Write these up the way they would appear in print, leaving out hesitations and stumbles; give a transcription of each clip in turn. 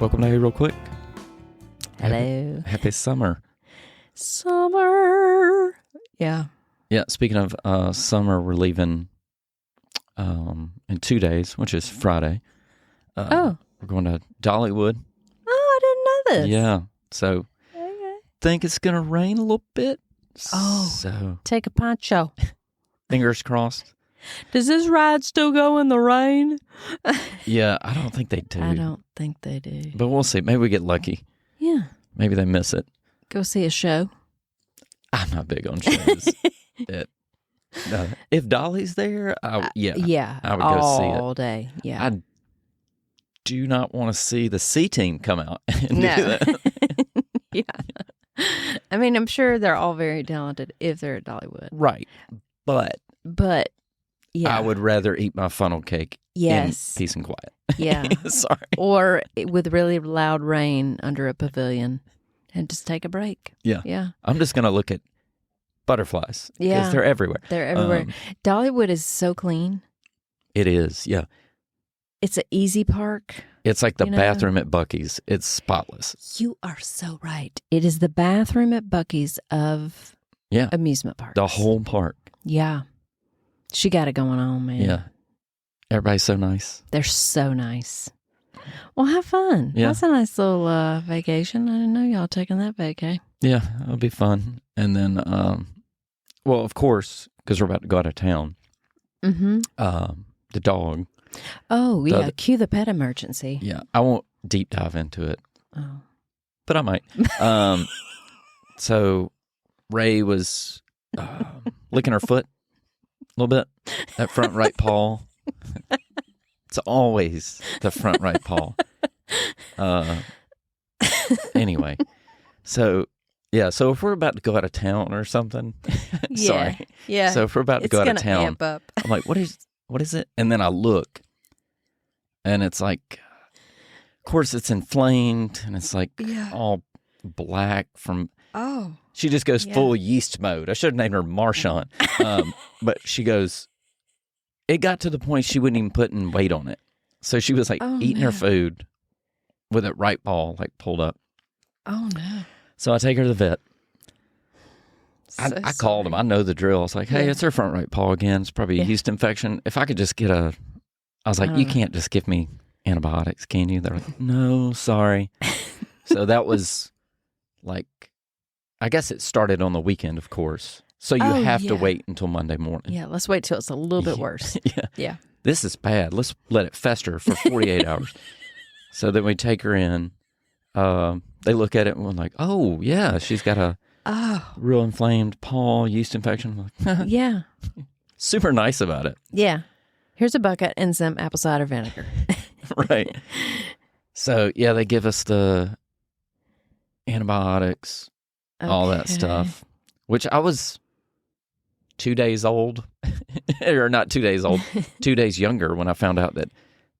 Welcome to Hey Real Quick. Hello. Happy summer. Summer. Yeah. Yeah, speaking of summer, we're leaving in 2 days, which is Friday. We're going to Dollywood. Oh, I didn't know this. Yeah. So, Okay. think it's going to rain a little bit. Oh. So, Take a poncho. fingers crossed. Does this ride still go in the rain? Yeah, I don't think they do. I don't think they do. But we'll see. Maybe we get lucky. Yeah. Maybe they miss it. Go see a show. I'm not big on shows. If Dolly's there, I would go see it all day. Yeah. I do not want to see the C team come out and do No. that. Yeah. I mean, I'm sure they're all very talented if they're at Dollywood. Right. But yeah. I would rather eat my funnel cake Yes. in peace and quiet. Yeah. Sorry. Or with really loud rain under a pavilion and just take a break. Yeah. Yeah. I'm just going to look at butterflies. Yeah. Because they're everywhere. They're everywhere. Um, Dollywood is so clean. It is, yeah. It's an easy park. It's like the You know? bathroom at Buc-ee's. It's spotless. You are so right. It is the bathroom at Buc-ee's of amusement parks. The whole park. Yeah. She got it going on, man. Yeah. Everybody's so nice. They're so nice. Well, have fun. Yeah. That's a nice little vacation. I didn't know y'all taking that vacay. Yeah, it'll be fun. And then, well, of course, because we're about to go out of town, Mm-hmm. the dog. Oh, yeah. Cue the pet emergency. Yeah, I won't deep dive into it, Oh. but I might. So Ray was licking her foot a little bit, that front right paw. It's always the front right paw. Anyway, so yeah, so if we're about to go out of town or something, sorry. Yeah. So if we're about to go out of town, amp up. I'm like, what is it? And then I look, and it's like, of course, it's inflamed, and it's like all black from. Oh. She just goes full yeast mode. I should have named her Marshawn, but she goes. It got to the point she wouldn't even put in weight on it, so she was like eating her food with it right paw like pulled up. Oh no! So I take her to the vet. So I called him. I know the drill. I was like, hey, it's her front right paw again. It's probably a yeast infection. If I could just get I was like, you can't just give me antibiotics, can you? They're like, no, sorry. So that was like, I guess it started on the weekend, of course. So you have to wait until Monday morning. Yeah, let's wait till it's a little bit worse. Yeah. This is bad. Let's let it fester for 48 hours. So then we take her in. They look at it and we're like, oh, yeah, she's got a real inflamed paw, yeast infection. I'm like, yeah. Super nice about it. Yeah. Here's a bucket and some apple cider vinegar. Right. So, yeah, they give us the antibiotics, all that stuff, which I was 2 days old, or not 2 days old, 2 days younger when I found out that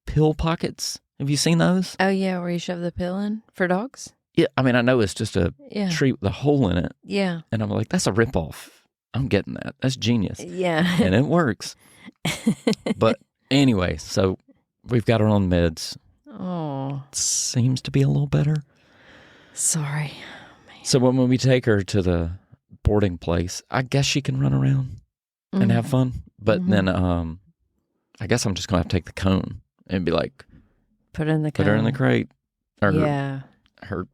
pill pockets, have you seen those? Oh, yeah, where you shove the pill in for dogs? Yeah, I mean, I know it's just a treat with a hole in it. Yeah. And I'm like, that's a ripoff. I'm getting that. That's genius. Yeah. And it works. But anyway, so we've got her on meds. Oh. Seems to be a little better. Sorry. Man. So when we take her to the boarding place, I guess she can run around and have fun. But then I guess I'm just going to have to take the cone and be like, Put her in the crate. Or her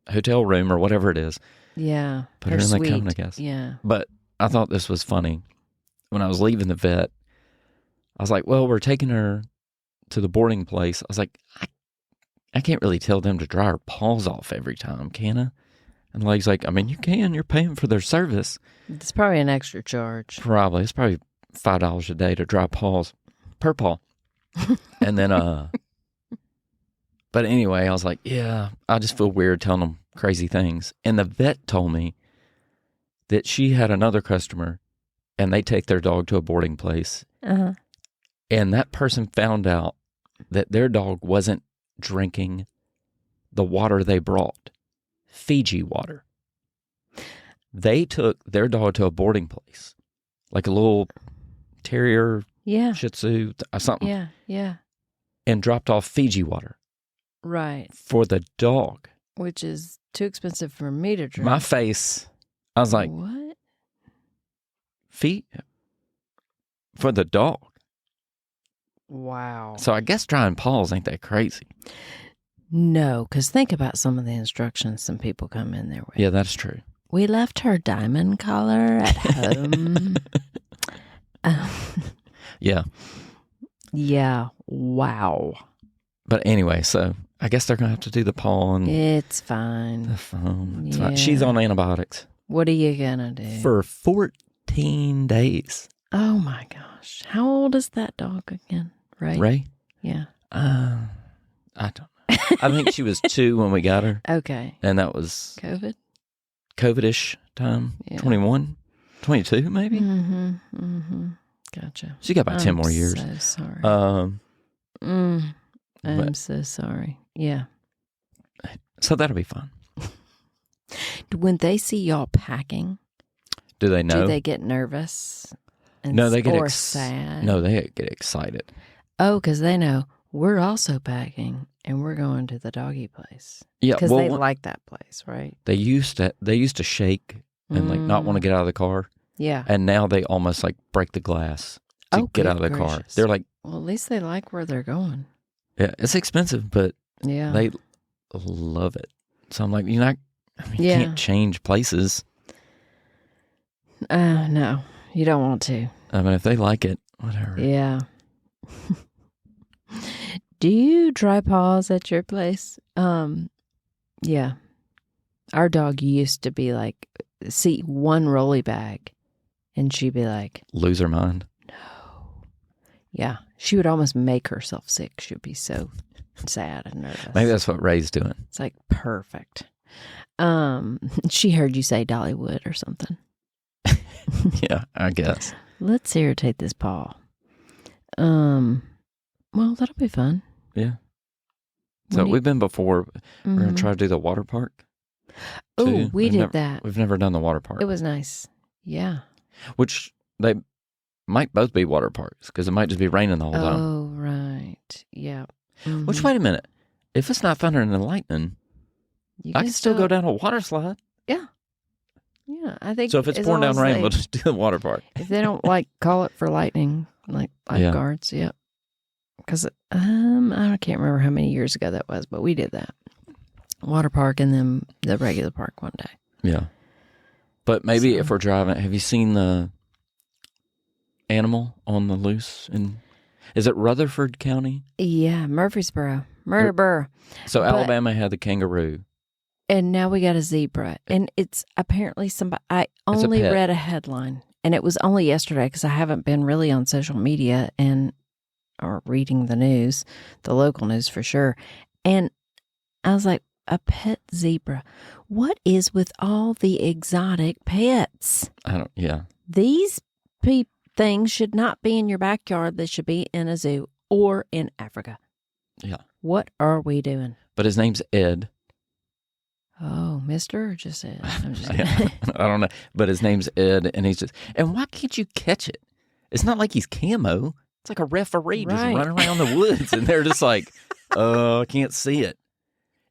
hotel room or whatever it is. Yeah. Put her in the cone, I guess. Yeah. But I thought this was funny. When I was leaving the vet, I was like, well, we're taking her to the boarding place. I was like, I can't really tell them to dry her paws off every time, can I? And Leg's like, I mean, you can. You're paying for their service. It's probably an extra charge. Probably. It's probably $5 a day to dry paws per paw. And then, but anyway, I was like, yeah, I just feel weird telling them crazy things. And the vet told me that she had another customer and they take their dog to a boarding place. Uh-huh. And that person found out that their dog wasn't drinking the water they brought, Fiji water. They took their dog to a boarding place, like a little terrier, Shih Tzu, something. Yeah, yeah. And dropped off Fiji water. Right. For the dog. Which is too expensive for me to drink. My face, I was like, what? Feet for the dog. Wow. So I guess drying paws ain't that crazy. No, because think about some of the instructions some people come in there with. Yeah, that's true. We left her diamond collar at home. Yeah. Yeah. Wow. But anyway, so I guess they're going to have to do the paw and it's fine. the foam. It's Yeah. fine. She's on antibiotics. What are you going to do? For 14 days. Oh, my gosh. How old is that dog again? Ray? Yeah. I don't know. I think she was 2 when we got her. Okay. And that was COVID-ish time. Yeah. 21, 22 maybe? Mm-hmm. Mm-hmm. Gotcha. She got about 10 more years. I'm so sorry. I'm so sorry. Yeah. So that'll be fun. When they see y'all packing, do they know? Do they get nervous? No, they get sad. No, they get excited. Oh, because they know we're also packing and we're going to the doggy place. Yeah, because they like that place, right? They used to shake and like not want to get out of the car. Yeah, and now they almost like break the glass to get out of the car. They're like, well, at least they like where they're going. Yeah, it's expensive, but yeah, they love it. So I'm like, you can't change places. No, you don't want to. I mean, if they like it, whatever. Yeah. Do you dry paws at your place? Yeah. Our dog used to be like, see one rolly bag, and she'd be like, lose her mind. No. Yeah. She would almost make herself sick. She would be so sad and nervous. Maybe that's what Ray's doing. It's like perfect. She heard you say Dollywood or something. Yeah, I guess. Let's irritate this paw. Well, that'll be fun. Yeah. So we've been before. We're going to try to do the water park. Oh, we did that. We've never done the water park. It was nice. Yeah. Which they might both be water parks because it might just be raining the whole time. Oh, right. Yeah. Mm-hmm. Which, wait a minute. If it's not thundering and lightning, I can still go down a water slide. Yeah. Yeah, I think so. If it's pouring down rain, we'll just do the water park. If they don't call it for lightning, like lifeguards, yeah. Because I can't remember how many years ago that was, but we did that water park and then the regular park one day. Yeah, but maybe if we're driving, have you seen the animal on the loose? Is it Rutherford County? Yeah, Murfreesboro, Murderboro. So Alabama had the kangaroo. And now we got a zebra. And it's apparently somebody, I only read a headline. And it was only yesterday because I haven't been really on social media or reading the news, the local news for sure. And I was like, a pet zebra. What is with all the exotic pets? These things should not be in your backyard. They should be in a zoo or in Africa. Yeah. What are we doing? But his name's Ed. Oh, Mister or just Ed? I'm just I don't know. But his name's Ed, and and why can't you catch it? It's not like he's camo. It's like a referee just running around the woods, and they're just like, I can't see it.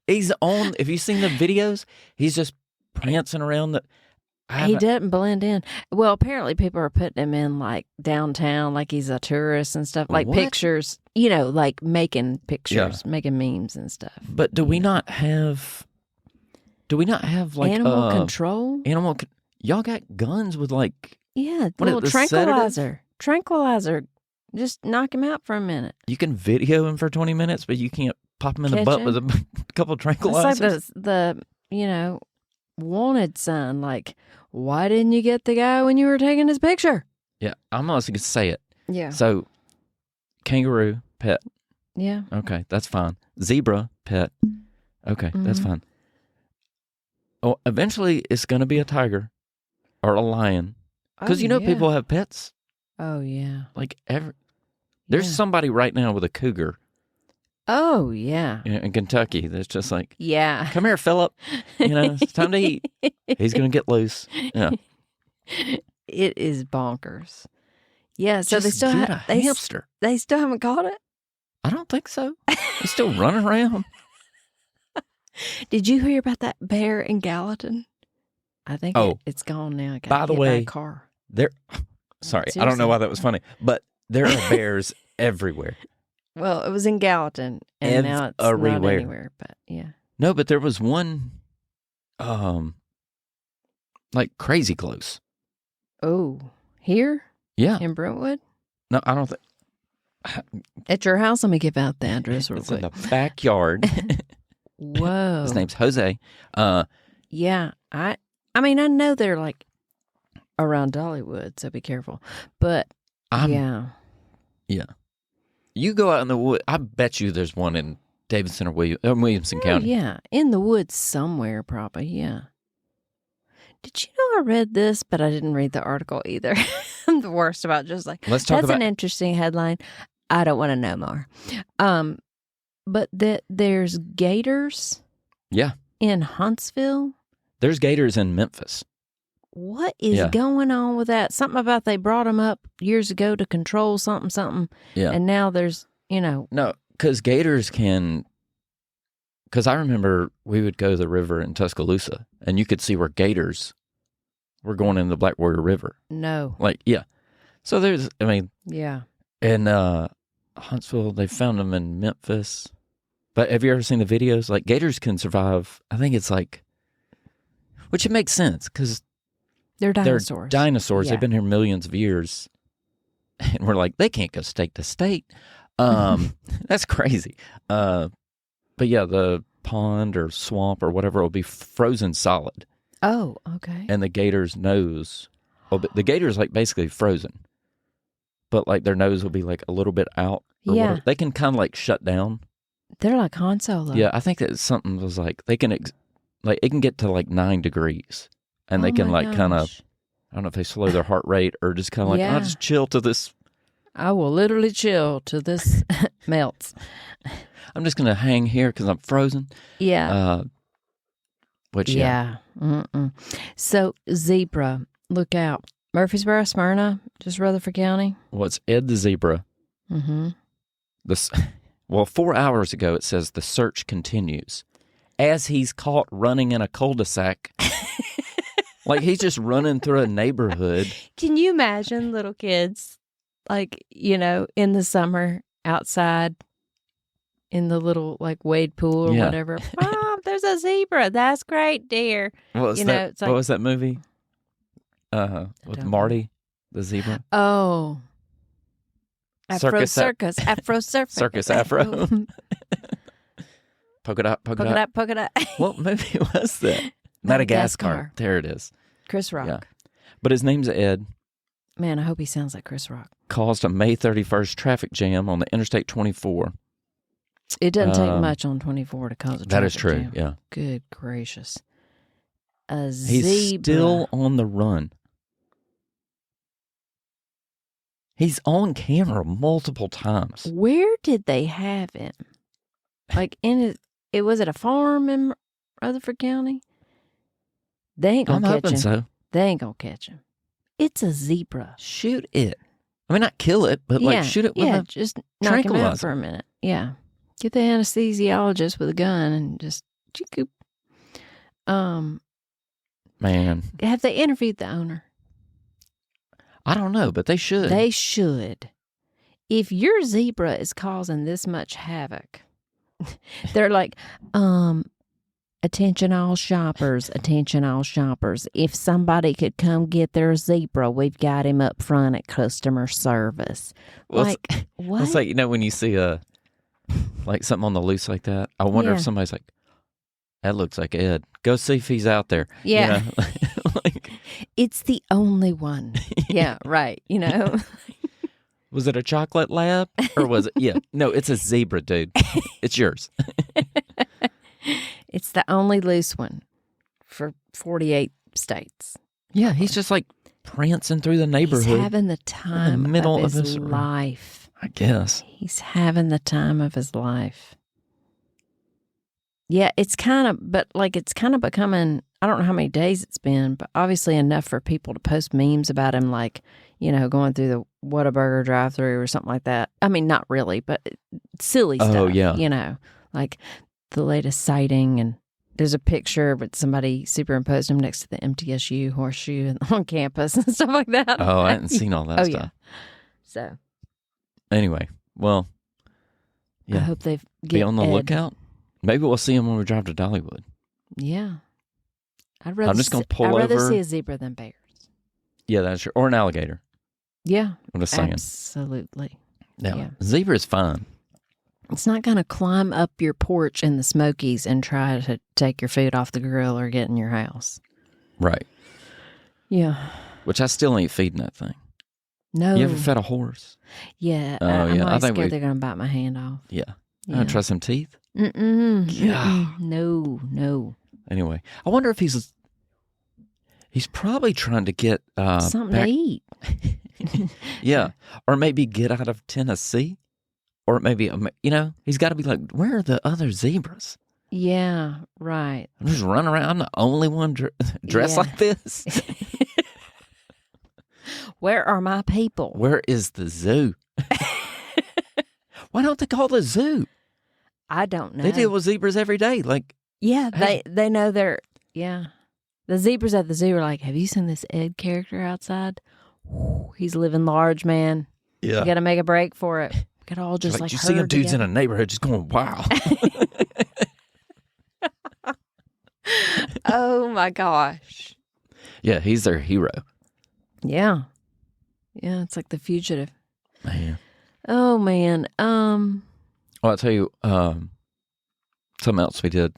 He's on, if you've seen the videos, he's just prancing around he doesn't blend in. Well, apparently people are putting him in like downtown, like he's a tourist and stuff, like pictures, like making pictures, making memes and stuff. But do we not have like animal control? Y'all got guns with like little tranquilizer. Just knock him out for a minute. You can video him for 20 minutes, but you can't pop him in the butt with a couple of tranquilizers. It's like the wanted sign. Like, why didn't you get the guy when you were taking his picture? Yeah, I'm almost going to say it. Yeah. So, kangaroo, pet. Yeah. Okay, that's fine. Zebra, pet. Okay, that's fine. Oh, eventually it's going to be a tiger or a lion. Because people have pets. Oh, yeah. Like there's somebody right now with a cougar. Oh, yeah. In Kentucky that's just like, yeah. Come here, Philip. It's time to eat. He's going to get loose. Yeah. It is bonkers. Yeah, so just they still have a hamster. They still haven't caught it? I don't think so. He's still running around. Did you hear about that bear in Gallatin? I think it's gone now. It got by the hit way, by a car. Sorry, Seriously. I don't know why that was funny, but there are bears everywhere. Well, it was in Gallatin, and now it's not anywhere. But yeah, no, but there was one, like crazy close. Oh, here? Yeah, in Brentwood. No, I don't think. At your house, let me give out the address real quick. In the backyard. Whoa. His name's Jose. Yeah, I mean, I know they're like around Dollywood, so be careful. But yeah. You go out in the wood. I bet you there's one in Davidson or Williamson County. Yeah, in the woods somewhere, probably. Yeah. Did you know I read this, but I didn't read the article either. I'm the worst about just like, let's talk that's an interesting headline. I don't want to know more. But there's gators. Yeah. In Huntsville. There's gators in Memphis. What is going on with that? Something about they brought them up years ago to control something. Yeah. And now there's, No, because gators can. Because I remember we would go to the river in Tuscaloosa, and you could see where gators were going in the Black Warrior River. No. So there's, Yeah. In Huntsville, they found them in Memphis. But have you ever seen the videos? Like, gators can survive, I think it's like, which it makes sense, because they're dinosaurs. Yeah. They've been here millions of years. And we're like, they can't go state to state. That's crazy. But yeah, the pond or swamp or whatever will be frozen solid. Oh, okay. And the gator's nose, but the gator's like basically frozen, but like their nose will be like a little bit out. Or whatever. They can kind of like shut down. They're like Han Solo. Yeah, I think that something was like they can it can get to like 9 degrees, and they can like kind of, I don't know if they slow their heart rate or just kind of like, I'll just chill to this. I will literally chill till this melts. I'm just going to hang here because I'm frozen. Yeah. Yeah. So, zebra, look out. Murfreesboro, Smyrna, just Rutherford County. Well, it's Ed the zebra. Mm-hmm. 4 hours ago, it says the search continues as he's caught running in a cul-de-sac. Like, he's just running through a neighborhood. Can you imagine little kids, like, in the summer outside in the little, like, wade pool or whatever? Mom, there's a zebra. That's great, dear. What was that movie? With Marty, the zebra? Oh. Afro Circus. Circus Afro. Polka dot. What movie was that? Madagascar. There it is. Chris Rock. Yeah. But his name's Ed. Man, I hope he sounds like Chris Rock. Caused a May 31st traffic jam on the Interstate 24. It doesn't take much on 24 to cause a traffic jam. That is true, yeah. Good gracious. He's still on the run. He's on camera multiple times. Where did they have him? Like was it a farm in Rutherford County? They ain't gonna catch him. I'm hoping so. They ain't gonna catch him. It's a zebra. Shoot it. I mean, not kill it, but shoot it with a just knock him out for a minute. Yeah. Get the anesthesiologist with a gun and just Man. Have they interviewed the owner? I don't know, but they should. They should. If your zebra is causing this much havoc, they're like, attention all shoppers. If somebody could come get their zebra, we've got him up front at customer service. Well, what? It's like, when you see something on the loose like that, I wonder if somebody's like, that looks like Ed. Go see if he's out there. Yeah. It's the only one. Yeah, right. Was it a chocolate lab or was it? Yeah. No, it's a zebra, dude. It's yours. It's the only loose one for 48 states. Yeah, he's just like prancing through the neighborhood. He's having the time of his life. I guess. He's having the time of his life. Yeah, it's kind of becoming, I don't know how many days it's been, but obviously enough for people to post memes about him, like, going through the Whataburger drive-thru or something like that. I mean, not really, but silly stuff. Oh, yeah. Like the latest sighting and there's a picture, but somebody superimposed him next to the MTSU horseshoe on campus and stuff like that. Oh, I hadn't seen all that stuff. Yeah. So. Anyway, well, yeah. I hope they be on the lookout. Maybe we'll see him when we drive to Dollywood. Yeah. I'm just going to pull over. I'd rather see a zebra than bears. Yeah, that's true. Or an alligator. Yeah. I'm just saying. Absolutely. Yeah. Zebra is fine. It's not going to climb up your porch in the Smokies and try to take your food off the grill or get in your house. Right. Yeah. Which I still ain't feeding that thing. No. You ever fed a horse? Yeah. Oh, I'm always scared they're going to bite my hand off. Yeah. I don't trust some teeth. Mm-mm. Yeah. No. Anyway, I wonder if he's probably trying to get something to eat. Yeah. Or maybe get out of Tennessee. Or maybe, he's got to be like, where are the other zebras? Yeah, right. I'm just running around. I'm the only one dressed like this. Where are my people? Where is the zoo? Why don't they call the zoo? I don't know. They deal with zebras every day. Like, yeah, they know they're, yeah. The zebras at the zoo are like, have you seen this Ed character outside? Ooh, he's living large, man. Yeah. You got to make a break for it. Got all just like you see them dudes in a neighborhood just going, wow. Oh my gosh. Yeah, he's their hero. Yeah. Yeah, it's like The Fugitive. Man. Oh man. Well, I'll tell you something else we did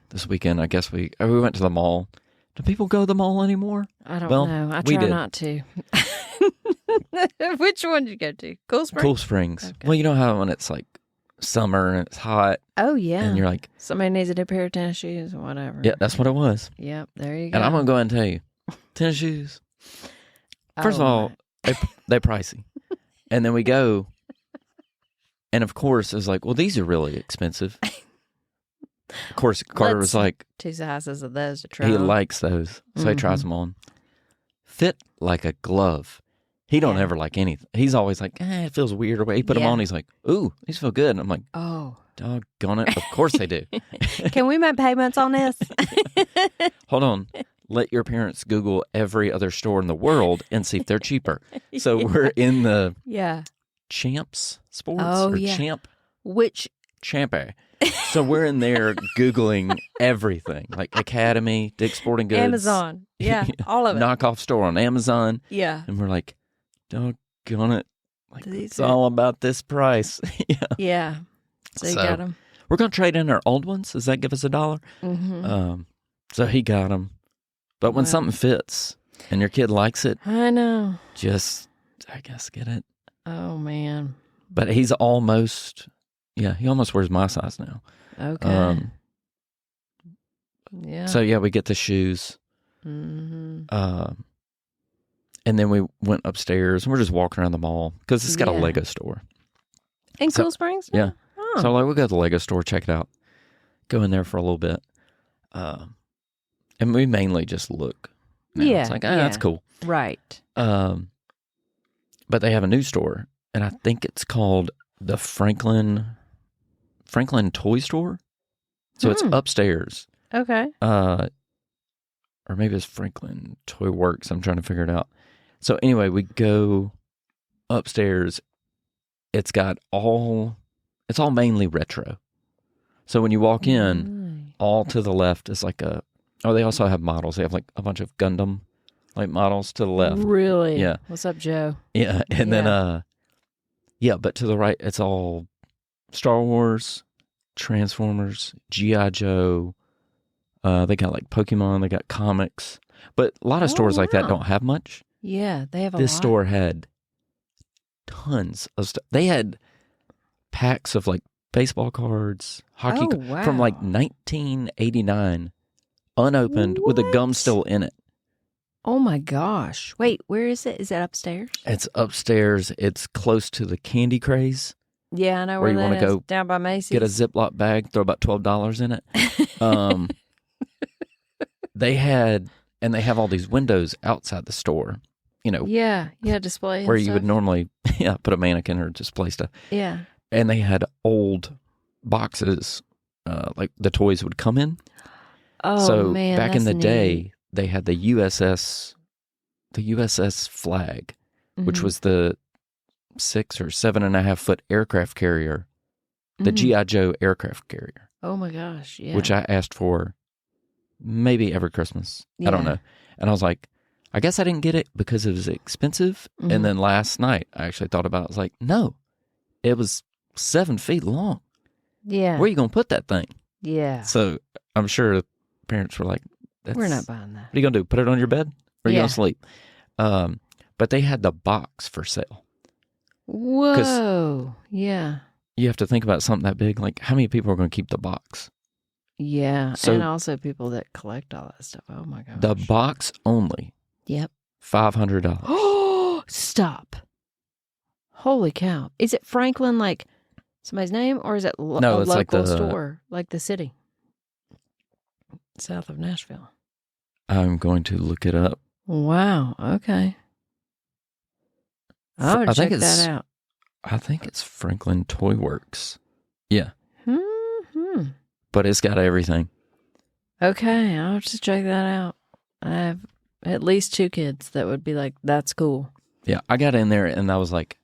this weekend. I guess we went to the mall. Do people go to the mall anymore? I don't know. I try not to. Which one did you go to? Cool Springs? Cool Springs. Okay. Well, you know how when it's like summer and it's hot. Oh, yeah. And you're like... somebody needs a new pair of tennis shoes or whatever. Yeah, that's what it was. Yep, there you go. And I'm going to go ahead and tell you, tennis shoes, first of all, they're pricey. And then we go, and of course, it's like, well, these are really expensive. Of course, Carter was like... 2 sizes of those to try He on. likes those, so he tries them on. Fit like a glove. He don't ever like anything. He's always like, it feels weird. Or he put them on. He's like, ooh, these feel good. And I'm like, oh, doggone it. Of course they do. Can we make payments on this? Hold on. Let your parents Google every other store in the world and see if they're cheaper. So we're in the Champs Sports Champ. Which? Champa. So we're in there Googling everything, like Academy, Dick's Sporting Goods. Amazon. Yeah, all of it. Knockoff store on Amazon. Yeah. And we're like, doggone it. Like, it's all about this price. Yeah. So you got them. We're going to trade in our old ones. Does that give us $1? Mm-hmm. So he got them. But when something fits and your kid likes it. I know. Just, I guess, get it. Oh, man. But he's almost... Yeah, he almost wears my size now. Okay. Yeah. So, we get the shoes. Mm-hmm. And then we went upstairs, and we're just walking around the mall, because it's got a Lego store. In Cool Springs? Yeah. Oh. So, we'll go to the Lego store, check it out, go in there for a little bit. And we mainly just look. Now. Yeah. It's like, that's cool. Right. But they have a new store, and I think it's called the Franklin Toy Store. So it's upstairs. Okay. Or maybe it's Franklin Toy Works. I'm trying to figure it out. So anyway, we go upstairs. It's all mainly retro. So when you walk in, all to the left is like they also have models. They have like a bunch of Gundam like models to the left. Really? Yeah. What's up, Joe? Yeah. And then, but to the right, it's all Star Wars, Transformers, G.I. Joe. They got like Pokemon. They got comics. But a lot of stores like that don't have much. Yeah, they have a lot. This store had tons of stuff. They had packs of like baseball cards, hockey from like 1989, unopened with the gum still in it. Oh my gosh. Wait, where is it? Is that upstairs? It's upstairs. It's close to the Candy Craze. Yeah, I know where you want to go down by Macy's. Get a Ziploc bag, throw about $12 in it. They have all these windows outside the store, Yeah, display where and you would normally put a mannequin or display stuff. Yeah. And they had old boxes, like the toys would come in. Oh, so man, back in that's the neat. day, they had the USS Flag, which was the 6 or 7.5 foot aircraft carrier, the G.I. Joe aircraft carrier. Oh my gosh, yeah. Which I asked for maybe every Christmas. I don't know. And I was like, I guess I didn't get it because it was expensive. And then last night, I actually thought about it. I was like, no, it was 7 feet long. Yeah. Where are you going to put that thing? Yeah. So I'm sure parents were like, we're not buying that. What are you going to do? Put it on your bed? Or are you going to sleep? But they had the box for sale. Whoa. Yeah. You have to think about something that big. Like, how many people are going to keep the box? Yeah. So, and also people that collect all that stuff. Oh my gosh. The box only. Yep. $500. Oh, stop. Holy cow. Is it Franklin, like somebody's name, or is it No, a it's local like the store, like the city? South of Nashville. I'm going to look it up. Wow. Okay. I would check that out. I think it's Franklin Toy Works. Yeah. Mm-hmm. But it's got everything. Okay, I'll just check that out. I have at least 2 kids that would be like, that's cool. Yeah, I got in there and I was like,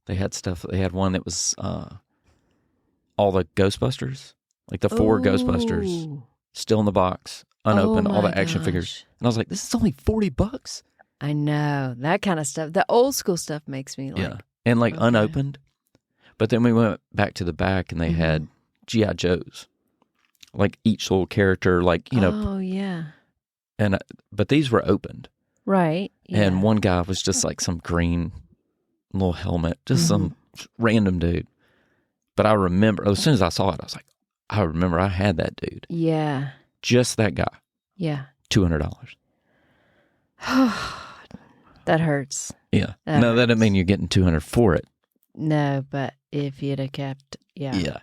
they had stuff. They had one that was all the Ghostbusters, like the 4 Ghostbusters, still in the box, unopened, all the action figures. And I was like, this is only $40. I know. That kind of stuff. The old school stuff makes me like. Yeah. And like unopened. But then we went back to the back and they had G.I. Joes. Like each little character, like, you know. Oh, yeah. And but these were opened. Right. Yeah. And one guy was just like some green little helmet, just some random dude. But I remember, as soon as I saw it, I was like, I remember I had that dude. Yeah. Just that guy. Yeah. $200. That hurts. Yeah. That doesn't mean you're getting $200 for it. No, but if you'd have kept, Yeah.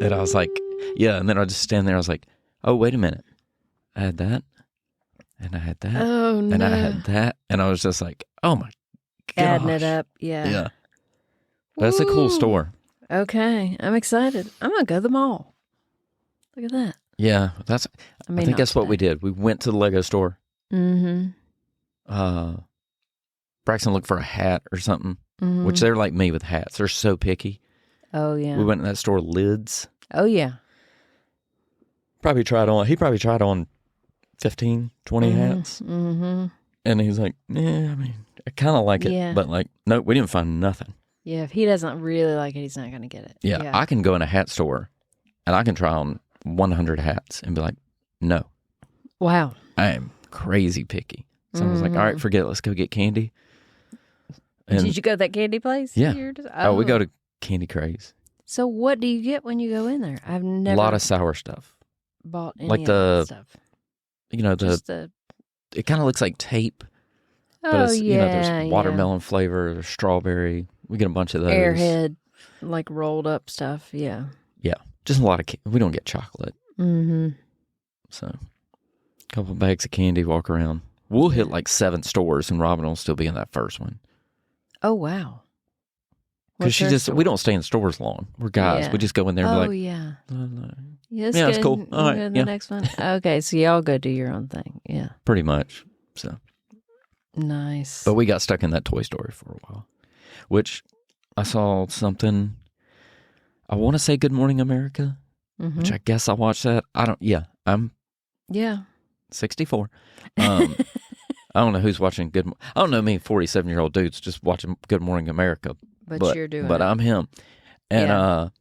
And I was like, yeah. And then I just stand there. I was like, oh, wait a minute. I had that. And I had that. Oh, no. And I had that. And I was just like, oh my gosh. Adding it up. Yeah. Yeah. But it's a cool store. Okay. I'm excited. I'm going to go to the mall. Look at that. Yeah. I think that's what we did. We went to the Lego store. Mm-hmm. Braxton looked for a hat or something, which they're like me with hats. They're so picky. Oh, yeah. We went in that store, Lids. Oh, yeah. He probably tried on 15, 20 hats. Mm-hmm. And he's like, yeah, I mean, I kind of like it. But like, no, we didn't find nothing. Yeah, if he doesn't really like it, he's not going to get it. Yeah, I can go in a hat store and I can try on 100 hats and be like, no. Wow. I am crazy picky. So I was like, all right, forget it. Let's go get candy. And did you go to that candy place? Yeah. We go to Candy Craze. So what do you get when you go in there? I've never a lot of sour stuff. Bought any like of that stuff. You know, it kind of looks like tape. But it's, you know, there's watermelon flavor, there's strawberry. We get a bunch of those. Airhead, like rolled up stuff. Yeah. Yeah. Just a lot of we don't get chocolate. Mm-hmm. So a couple of bags of candy, walk around. We'll hit like 7 stores and Robin will still be in that first one. Oh, wow. Because we don't stay in stores long. We're guys. Yeah. We just go in there and be like, yeah. Yeah, it's cool. All right. The next one. Okay, so y'all go do your own thing. Yeah. Pretty much. So. Nice. But we got stuck in that Toy Story for a while, which I saw something. I want to say Good Morning America, which I guess I watched that. I'm 64. I don't know who's watching I don't know me 47-year-old dudes just watching Good Morning America. But you're doing But I'm him. And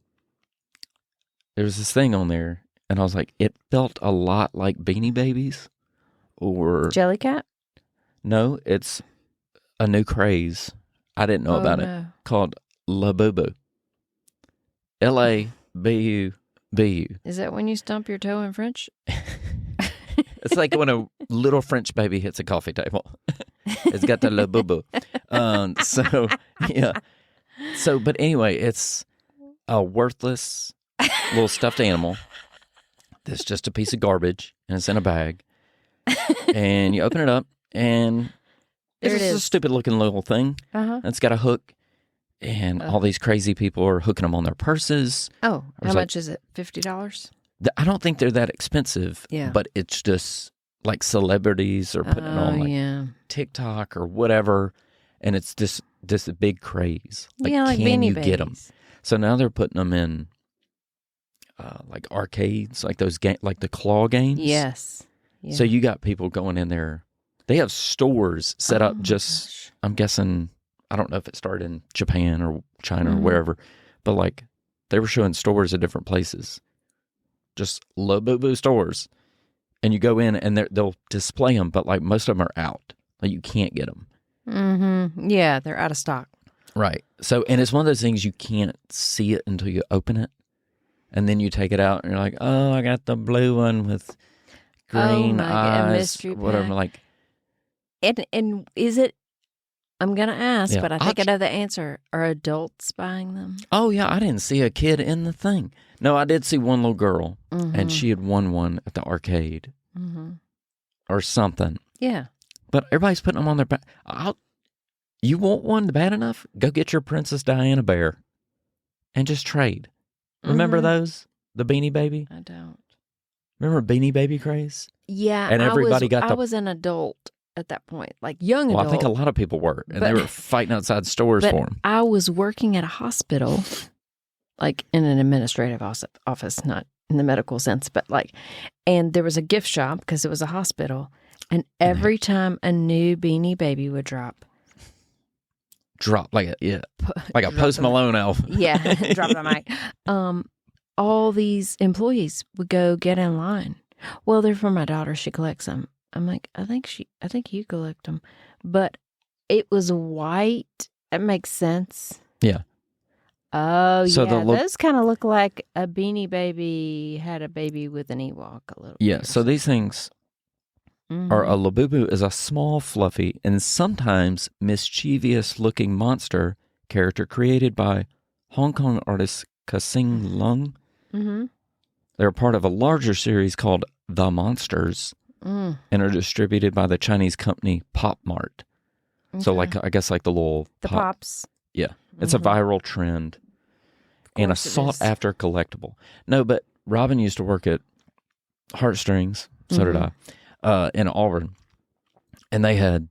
there was this thing on there, and I was like, it felt a lot like Beanie Babies or Jellycat? No, it's a new craze. I didn't know about it. Called La Boo. LABUBU. Is that when you stump your toe in French? It's like when a little French baby hits a coffee table. It's got the La Boo Boo. So, yeah. So, but anyway, it's a worthless little stuffed animal that's just a piece of garbage, and it's in a bag. And you open it up, and it's a stupid-looking little thing. And it's got a hook, and all these crazy people are hooking them on their purses. Oh, how much is it? $50? I don't think they're that expensive. Yeah. But it's just like celebrities are putting it on like TikTok or whatever, and it's just a big craze. Like, like can Beanie you Babies. get them? So now they're putting them in like arcades, like those like the claw games. Yes. Yeah. So you got people going in there. They have stores set up just, gosh. I'm guessing, I don't know if it started in Japan or China or wherever, but like they were showing stores at different places, just Labubu stores. And you go in and they'll display them, but like most of them are out. Like you can't get them. Mm-hmm. Yeah, they're out of stock. Right. So, and it's one of those things you can't see it until you open it. And then you take it out and you're like, oh, I got the blue one with green eyes, mystery whatever. pack. Like, and is it? I'm gonna ask, Yeah, but I think I know the answer. Are adults buying them? oh yeah, I didn't see a kid in the thing. No, I did see one little girl, and she had won one at the arcade or something. Yeah. But everybody's putting them on their back. You want one bad enough? Go get your Princess Diana bear and just trade. Remember those? The Beanie Baby? I don't. Remember Beanie Baby craze? Yeah, and everybody I was an adult at that point, like young adult. Well, I think a lot of people were, and they were fighting outside stores for them. I was working at a hospital, like in an administrative office, not in the medical sense, but like, and there was a gift shop because it was a hospital, and every time a new Beanie Baby would drop like a Post Malone album. Yeah, drop the mic. All these employees would go get in line. Well, they're for my daughter. She collects them. I'm like, I think you collect them. But it was white. It makes sense. Yeah. Oh, so yeah. Those kind of look like a Beanie Baby had a baby with an Ewok a little bit. Yeah, so these things are a Labubu is a small, fluffy, and sometimes mischievous-looking monster character created by Hong Kong artist Ka-Sing Lung. Mm-hmm. They're part of a larger series called The Monsters and are distributed by the Chinese company Pop Mart. Okay. So, like, I guess like the little... The Pops. Yeah. It's a viral trend and a sought-after collectible. No, but Robin used to work at Heartstrings. So did I. In Auburn. And I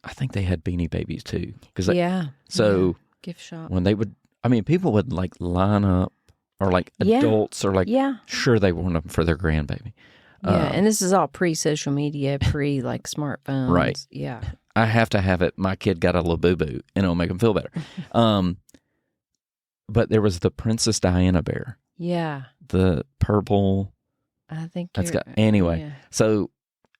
think they had Beanie Babies too. So gift shop. When people would like line up or like adults or like, sure they want them for their grandbaby. Yeah, and this is all pre-social media, like smartphones. Right. Yeah. I have to have it. My kid got a Labubu and it'll make him feel better. But there was the Princess Diana bear. Yeah. The purple. I think anyway. Yeah. So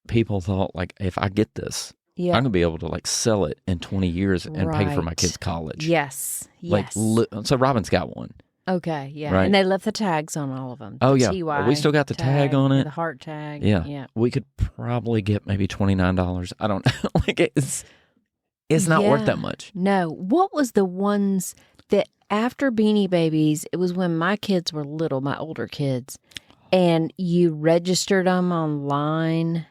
people thought like, if I get this, I'm going to be able to like sell it in 20 years and pay for my kid's college. Yes. Like, so Robin's got one. Okay, yeah. Right? And they left the tags on all of them. Oh, yeah. TY we still got the tag on it. The heart tag. Yeah. We could probably get maybe $29. I don't know. Like it's not worth that much. No. What was the ones that after Beanie Babies, it was when my kids were little, my older kids, and you registered them online.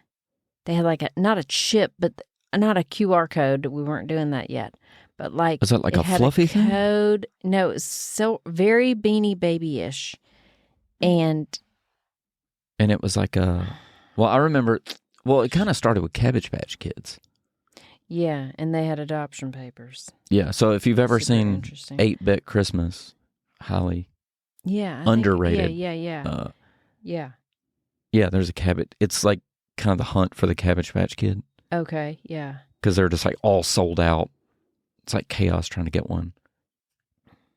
They had like not a chip, but not a QR code. We weren't doing that yet. But like, is that like a fluffy code? Thing? No, it was so very Beanie Baby-ish, and it was like I remember. Well, it kind of started with Cabbage Patch Kids. Yeah, and they had adoption papers. Yeah, so if you've ever seen 8-Bit Christmas, highly underrated. Yeah. There's a cabbage. It's like kind of the hunt for the Cabbage Patch Kid. Okay, yeah. Because they're just like all sold out. It's like chaos trying to get one.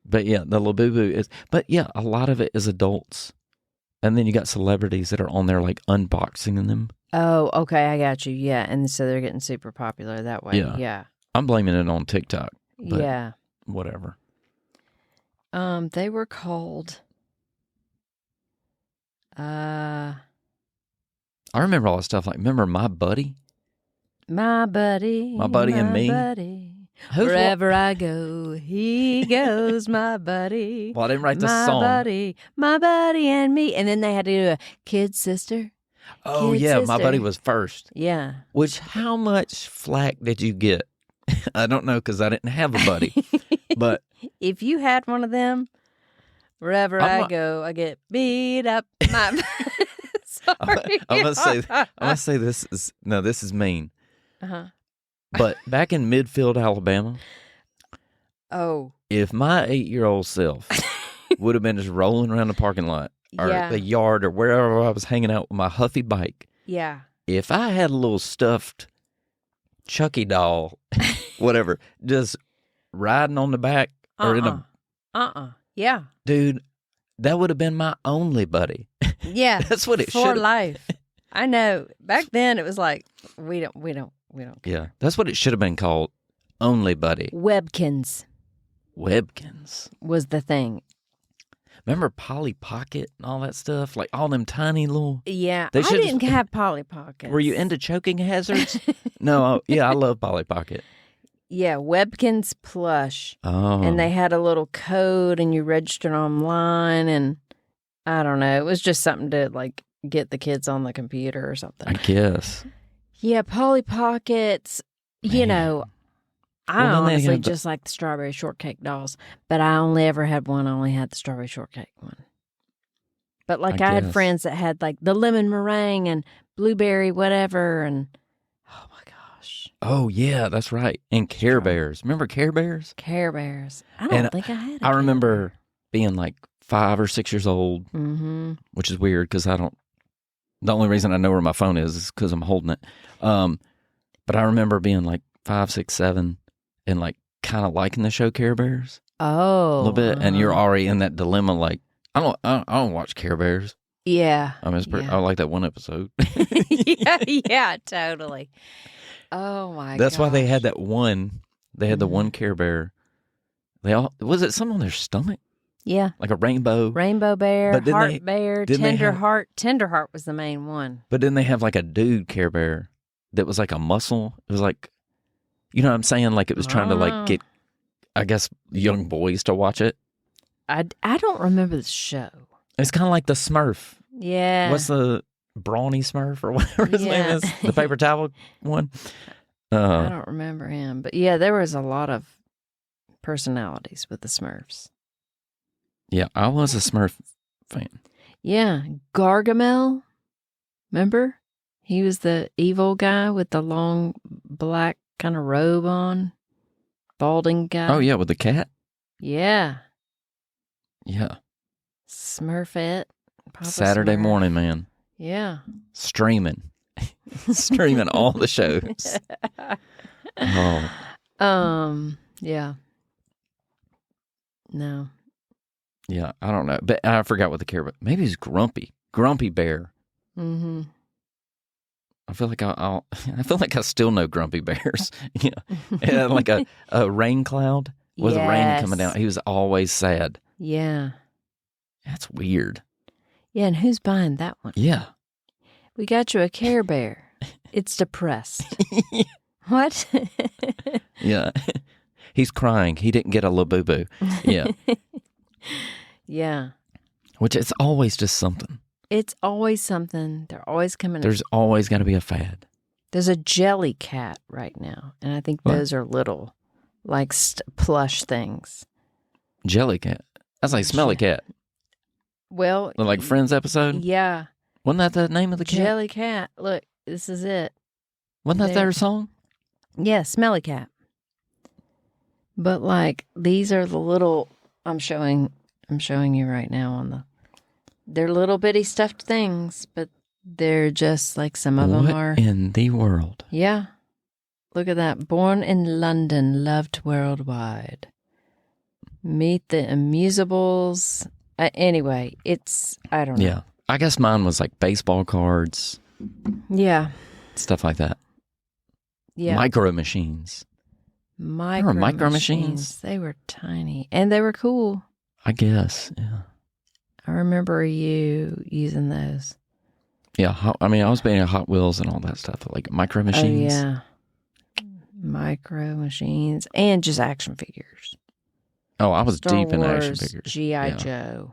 But yeah, the Labubu is... But yeah, a lot of it is adults. And then you got celebrities that are on there like unboxing them. Oh, okay, I got you. Yeah, and so they're getting super popular that way. Yeah. I'm blaming it on TikTok. Yeah. Whatever. They were called... I remember all that stuff. Like, remember My Buddy? My buddy and me. Buddy. Wherever I go, he goes, my buddy. Well, I didn't write the song. My buddy and me. And then they had to do a Kid Sister. Oh, yeah, My Buddy was first. Yeah. Which, how much flack did you get? I don't know, because I didn't have a buddy. But if you had one of them, wherever I go, I get beat up. Sorry. I'm gonna say this is mean. Uh-huh. But back in Midfield, Alabama, if my 8-year-old self would have been just rolling around the parking lot or the yard or wherever I was hanging out with my Huffy bike, if I had a little stuffed Chucky doll, whatever, just riding on the back or in a dude, that would have been my only buddy. Yeah, that's what it should for life. I know. Back then, it was like we don't. Yeah, that's what it should have been called. Only buddy. Webkins was the thing. Remember Polly Pocket and all that stuff? Like all them tiny little... Yeah, I didn't have Polly Pockets. Were you into choking hazards? No, I love Polly Pocket. Yeah, Webkins plush. Oh. And they had a little code and you registered online and I don't know. It was just something to like get the kids on the computer or something. I guess. Yeah, Polly Pockets, you know, I honestly just like the strawberry shortcake dolls, but I only ever had one. I only had the strawberry shortcake one. But like I had friends that had like the lemon meringue and blueberry whatever and oh my gosh. Oh yeah, that's right. And Care Bears. Remember Care Bears? Care Bears. I don't think I had I remember being like 5 or 6 years old, which is weird because the only reason I know where my phone is because I'm holding it. But I remember being like 5, 6, 7 and like kind of liking the show Care Bears. Oh. A little bit. And you're already in that dilemma like, I don't watch Care Bears. Yeah. I mean, I like that one episode. yeah, totally. Oh my god. That's why they had that one. They had the one Care Bear. Was it something on their stomach? Yeah. Like a rainbow bear, heart bear, tender heart. Tender heart was the main one. But then they have like a dude Care Bear that was like a muscle. It was like, you know what I'm saying? Like it was trying to like get, I guess, young boys to watch it. I don't remember the show. It's kind of like the Smurf. Yeah. What's the Brawny Smurf or whatever his name is? The paper towel one? I don't remember him. But yeah, there was a lot of personalities with the Smurfs. Yeah, I was a Smurf fan. Yeah, Gargamel, remember? He was the evil guy with the long black kind of robe on, balding guy. Oh, yeah, with the cat? Yeah. Yeah. Smurfette. Papa Saturday Smurf. morning, man. Yeah. Streaming all the shows. Yeah. No. Yeah, I don't know. But I forgot what the Care Bear. Maybe it's Grumpy Bear. Mm-hmm. I feel like I feel like I still know Grumpy Bears. Yeah. And like a rain cloud with rain coming down. He was always sad. Yeah. That's weird. Yeah, and who's buying that one? Yeah. We got you a Care Bear. It's depressed. What? Yeah. He's crying. He didn't get a Labubu. Yeah. Yeah. Which it's always just something. It's always something. They're always coming. There's always got to be a fad. There's a jelly cat right now, and I think those are little, like plush things. Jelly cat. That's like Smelly Cat. Well, the, like Friends episode? Yeah. Wasn't that the name of the cat? Jelly Cat. Look, this is it. Wasn't that their song? Yeah, Smelly Cat. But like these are the little I'm showing you right now on they're little bitty stuffed things, but they're just like some of them are. In the world? Yeah. Look at that. Born in London, loved worldwide. Meet the Amusables. Anyway, I don't know. Yeah. I guess mine was like baseball cards. Yeah. Stuff like that. Yeah. Micro Machines. Micro Machines. They were tiny. And they were cool. I guess, yeah. I remember you using those. Yeah, I was being at Hot Wheels and all that stuff, like Micro Machines. Oh, yeah. Micro Machines and just action figures. Oh, I was Star deep in Wars, action figures. G.I. Joe.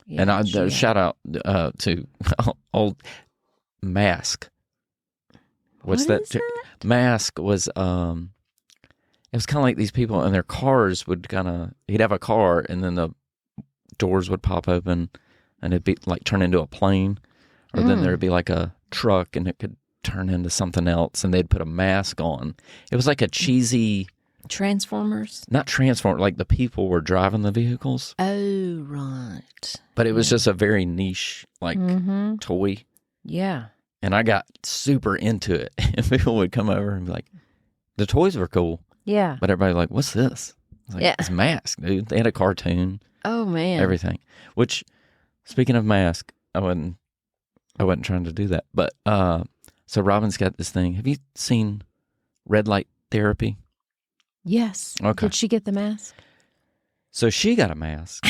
Yeah, and I shout out to old Mask. What's that? Mask was, it was kind of like these people and their cars would he'd have a car and then the doors would pop open and it'd be like turn into a plane, or then there'd be like a truck and it could turn into something else, and they'd put a mask on. It was like a cheesy Transformers. Not Transformers, like the people were driving the vehicles. Oh, right. But it was just a very niche like toy. Yeah. And I got super into it. And people would come over and be like, the toys were cool. Yeah. But everybody like, what's this? It's like, it's Mask, dude. They had a cartoon. Oh, man. Everything. Which, speaking of Mask, I wasn't trying to do that. But, so Robin's got this thing. Have you seen Red Light Therapy? Yes. Okay. Did she get the mask? So she got a mask.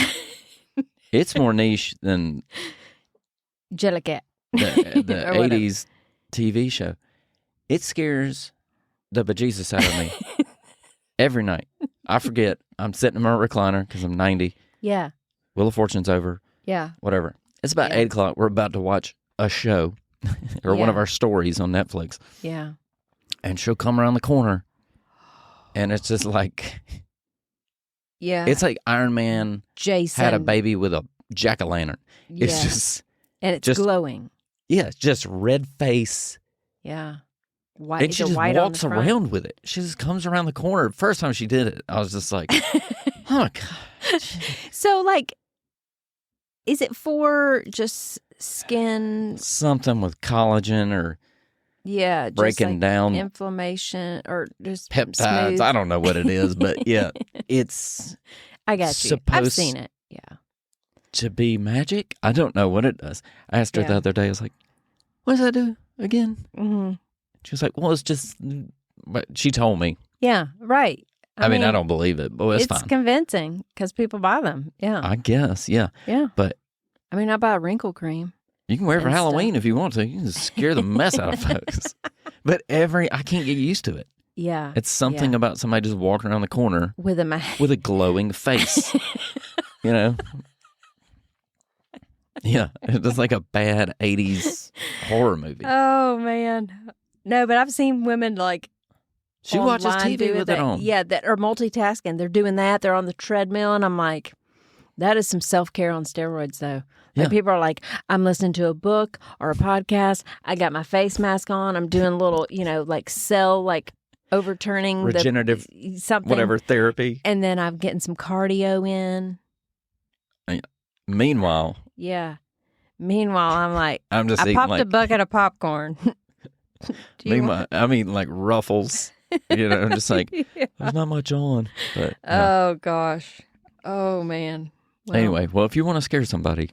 It's more niche than Jellicat. the 80s TV show. It scares the bejesus out of me every night. I forget. I'm sitting in my recliner because I'm 90. Yeah. Wheel of Fortune's over. Yeah. Whatever. It's about 8 o'clock. We're about to watch a show or one of our stories on Netflix. Yeah. And she'll come around the corner and it's just like... Yeah. It's like Iron Man Jason had a baby with a jack-o'-lantern. Yeah. It's just... And it's glowing. Yeah, just red face. Yeah. White, and she just walks around with it. She just comes around the corner. First time she did it, I was just like, oh, my God. So, like, is it for just skin? Something with collagen or just breaking like down inflammation or just peptides. smooth. I don't know what it is, but yeah, it's I got you. I've seen it. Yeah. To be magic? I don't know what it does. I asked her the other day, I was like, what does that do again? Mm-hmm. She was like, well, it's just, but she told me. Yeah, right. I mean, I don't believe it, but it's fine. It's convincing because people buy them. Yeah. I guess, yeah. Yeah. But I mean, I buy wrinkle cream. You can wear it for Halloween if you want to. You can scare the mess out of folks. But I can't get used to it. Yeah. It's something about somebody just walking around the corner with a mask. With a glowing face. You know? Yeah. It's like a bad 80s horror movie. Oh, man. No, but I've seen women like she watches TV with it on. Yeah, that are multitasking. They're doing that. They're on the treadmill. And I'm like, that is some self-care on steroids, though. Like people are like, I'm listening to a book or a podcast. I got my face mask on. I'm doing a little, like cell, like overturning. Regenerative, something. Whatever, therapy. And then I'm getting some cardio in. Meanwhile. Yeah. Meanwhile, I'm like, I'm just I popped a bucket of popcorn. Meanwhile, I mean, like Ruffles. I'm just like, there's not much on. But, oh, gosh. Oh, man. Well, anyway, if you want to scare somebody,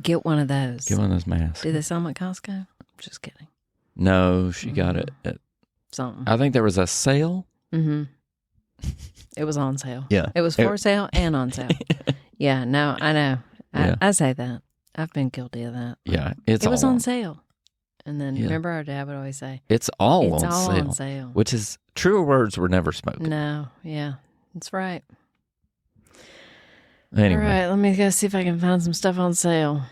get one of those. Get one of those masks. Do they sell them at Costco? Just kidding. No, she got it at something. I think there was a sale. Mm-hmm. It was on sale. Yeah. It was for sale and on sale. Yeah, no, I know. I say that. I've been guilty of that. Yeah, it was on sale. And then remember our dad would always say, It's all on sale. Which is, truer words were never spoken. No, yeah, that's right. Anyway. All right, let me go see if I can find some stuff on sale.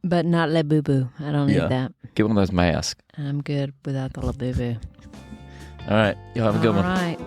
But not Le Boo Boo. I don't need that. Get one of those masks. I'm good without the Le Boo Boo. All right. Y'all have a good one. All right.